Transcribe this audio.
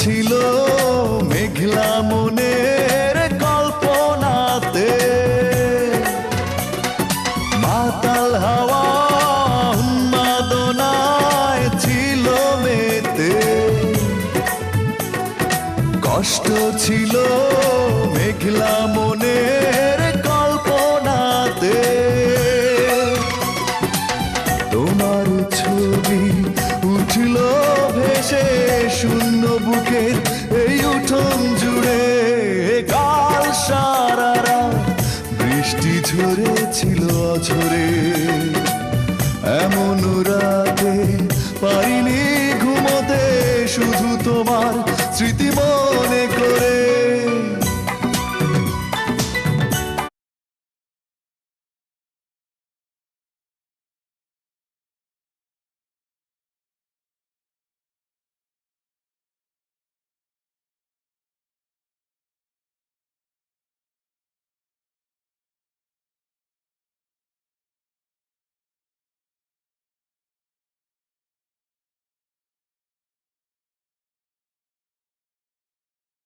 ছিল মেঘলা মনের কল্পনাতে, মাতাল হাওয়া উন্মাদনায় ছিল মেতে। কষ্ট ছিল মেঘলা মনের কল্পনাতে, তোমার ছবি উঠল ভেসে শূন্য বুকের এই উঠোন জুড়ে। কাল সারা রাত বৃষ্টি ঝরেছিল অঝরে, এমন রাত